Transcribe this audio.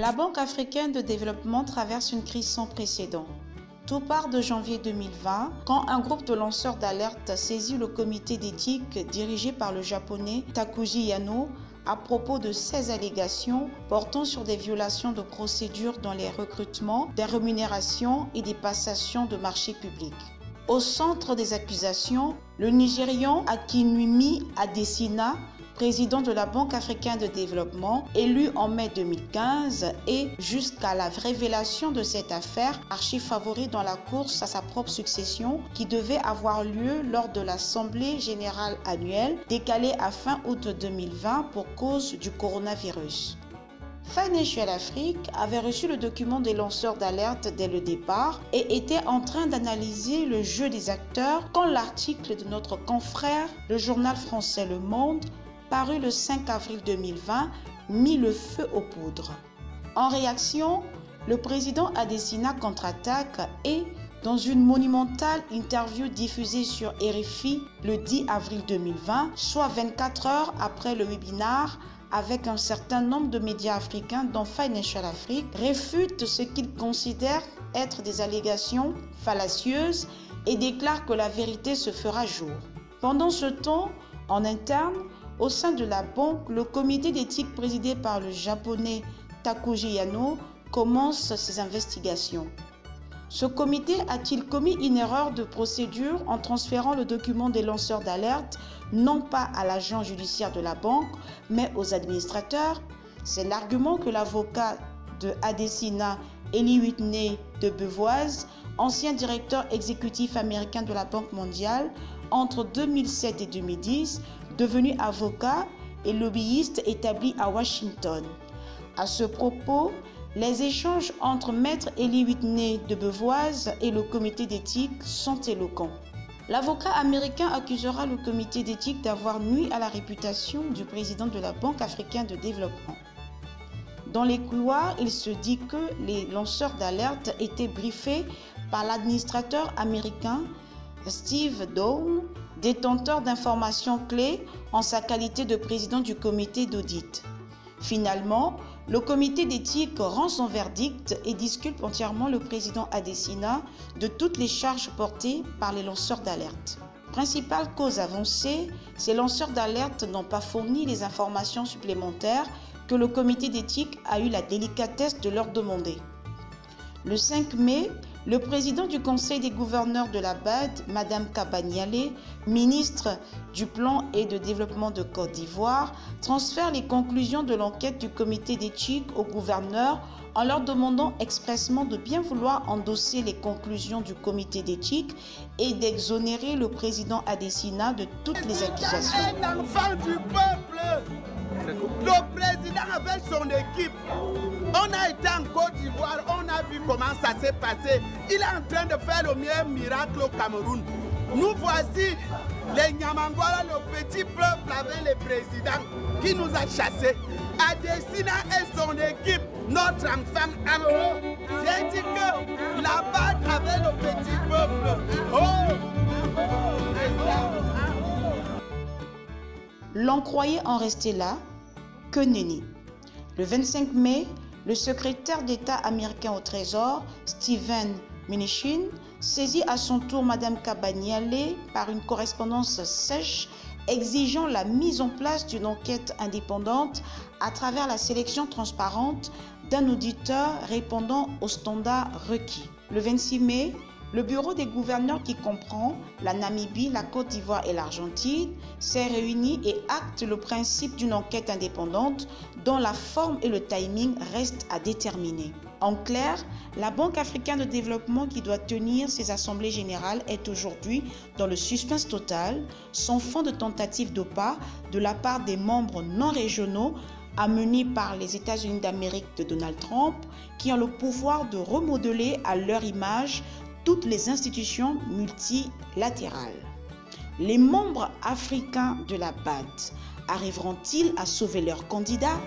La Banque africaine de développement traverse une crise sans précédent. Tout part de janvier 2020, quand un groupe de lanceurs d'alerte saisit le comité d'éthique dirigé par le japonais Takuji Yano à propos de 16 allégations portant sur des violations de procédures dans les recrutements, des rémunérations et des passations de marchés publics. Au centre des accusations, le Nigérian Akinwumi Adesina, président de la Banque africaine de développement, élu en mai 2015 et jusqu'à la révélation de cette affaire, archi-favori dans la course à sa propre succession qui devait avoir lieu lors de l'Assemblée générale annuelle décalée à fin août 2020 pour cause du coronavirus. Financial Afrique avait reçu le document des lanceurs d'alerte dès le départ et était en train d'analyser le jeu des acteurs quand l'article de notre confrère, le journal français Le Monde, paru le 5 avril 2020, mit le feu aux poudres. En réaction, le président Adesina contre-attaque et, dans une monumentale interview diffusée sur RFI le 10 avril 2020, soit 24 heures après le webinaire, avec un certain nombre de médias africains dont Financial Afrique, réfute ce qu'il considère être des allégations fallacieuses et déclare que la vérité se fera jour. Pendant ce temps, en interne, au sein de la banque, le comité d'éthique présidé par le japonais Takuji Yano commence ses investigations. Ce comité a-t-il commis une erreur de procédure en transférant le document des lanceurs d'alerte non pas à l'agent judiciaire de la banque, mais aux administrateurs? C'est l'argument que l'avocat de Adesina, Eli Whitney de Beauvoise, ancien directeur exécutif américain de la Banque mondiale, entre 2007 et 2010, devenu avocat et lobbyiste établi à Washington. À ce propos, les échanges entre Maître Eli Whitney de Beauvoise et le comité d'éthique sont éloquents. L'avocat américain accusera le comité d'éthique d'avoir nui à la réputation du président de la Banque africaine de développement. Dans les couloirs, il se dit que les lanceurs d'alerte étaient briefés par l'administrateur américain Steve Dawn, détenteur d'informations clés en sa qualité de président du comité d'audit. Finalement, le comité d'éthique rend son verdict et disculpe entièrement le président Adesina de toutes les charges portées par les lanceurs d'alerte. Principale cause avancée, ces lanceurs d'alerte n'ont pas fourni les informations supplémentaires que le comité d'éthique a eu la délicatesse de leur demander. Le 5 mai, le président du Conseil des gouverneurs de la BAD, Mme Kaba Nialé, ministre du Plan et de Développement de Côte d'Ivoire, transfère les conclusions de l'enquête du comité d'éthique aux gouverneurs en leur demandant expressément de bien vouloir endosser les conclusions du comité d'éthique et d'exonérer le président Adesina de toutes les accusations. Un enfant du peuple, le président avec son équipe. On a été en Côte d'Ivoire, on a vu comment ça s'est passé. Il est en train de faire le meilleur miracle au Cameroun. Nous voici, les Nyamangwala, le petit peuple avec le président qui nous a chassés. Adesina et son équipe, notre enfant amoureux. J'ai dit que la BAD avec le petit peuple. L'on croyait en rester là, que nenni. Le 25 mai, le secrétaire d'État américain au Trésor, Steven Mnuchin, saisit à son tour Mme Kaba Nialé par une correspondance sèche exigeant la mise en place d'une enquête indépendante à travers la sélection transparente d'un auditeur répondant aux standards requis. Le 26 mai, le bureau des gouverneurs qui comprend la Namibie, la Côte d'Ivoire et l'Argentine s'est réuni et acte le principe d'une enquête indépendante dont la forme et le timing restent à déterminer. En clair, la Banque africaine de développement qui doit tenir ses assemblées générales est aujourd'hui dans le suspense total, sans fond de tentative d'OPA de la part des membres non régionaux amenés par les États-Unis d'Amérique de Donald Trump qui ont le pouvoir de remodeler à leur image toutes les institutions multilatérales. Les membres africains de la BAD arriveront-ils à sauver leurs candidats?